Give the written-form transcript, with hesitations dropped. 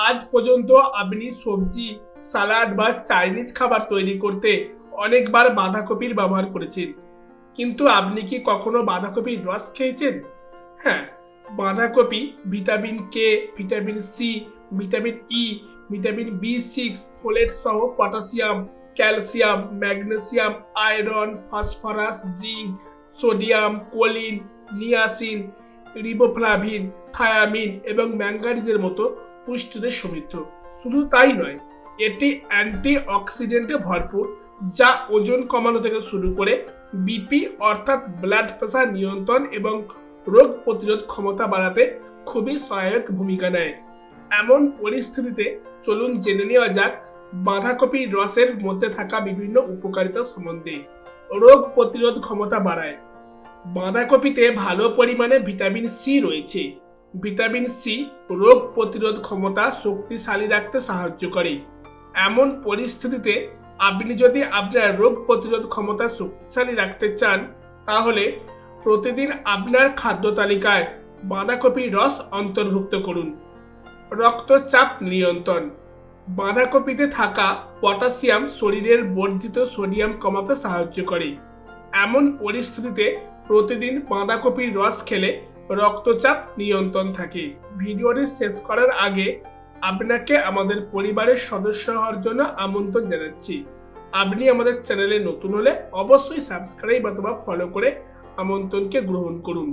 আজ পর্যন্ত আপনি সবজি, সালাড বা চাইনিজ খাবার তৈরি করতে অনেকবার বাঁধাকপির ব্যবহার করেছেন, কিন্তু আপনি কি কখনো বাঁধাকপির রস খেয়েছেন? হ্যাঁ, বাঁধাকপি vitamin K, vitamin C, vitamin E, vitamin বি6, ফোলেট সহ potassium, calcium, magnesium, iron, phosphorus, zinc, sodium, choline, niacin, riboflavin, thiamine এবং ম্যাঙ্গানিজের মতো পুষ্টিতে সমৃদ্ধ। শুধু তাই নয়, এটি অ্যান্টি অক্সিডেন্টে ভরপুর, যা ওজন কমানো থেকে শুরু করে বিপি অর্থাৎ ব্লাড প্রেসার নিয়ন্ত্রণ এবং রোগ প্রতিরোধ ক্ষমতা বাড়াতে খুবই সহায়ক ভূমিকা নেয়। এমন পরিস্থিতিতে চলুন জেনে নেওয়া যাক বাঁধাকপির রসের মধ্যে থাকা বিভিন্ন উপকারিতা সম্বন্ধে। রোগ প্রতিরোধ ক্ষমতা বাড়ায়। বাঁধাকপিতে ভালো পরিমাণে ভিটামিন সি রয়েছে। ভিটামিন সি রোগ প্রতিরোধ ক্ষমতা শক্তিশালী রাখতে সাহায্য করে। এমন পরিস্থিতিতে আপনি যদি আপনার রোগ প্রতিরোধ ক্ষমতা শক্তিশালী রাখতে চান, তাহলে প্রতিদিন আপনার খাদ্য তালিকায় বাঁধাকপির রস অন্তর্ভুক্ত করুন। রক্তচাপ নিয়ন্ত্রণ। বাঁধাকপিতে থাকা পটাশিয়াম শরীরের বর্ধিত সোডিয়াম কমাতে সাহায্য করে। এমন পরিস্থিতিতে প্রতিদিন বাঁধাকপির রস খেলে রক্তচাপ নিয়ন্ত্রণ থাকে। ভিডিওটি শেষ করার আগে আপনাকে আমাদের পরিবারের সদস্য হওয়ার জন্য আমন্ত্রণ জানাচ্ছি। আপনি আমাদের চ্যানেলে নতুন হলে অবশ্যই সাবস্ক্রাইব অথবা ফলো করে আমন্ত্রণকে গ্রহণ করুন।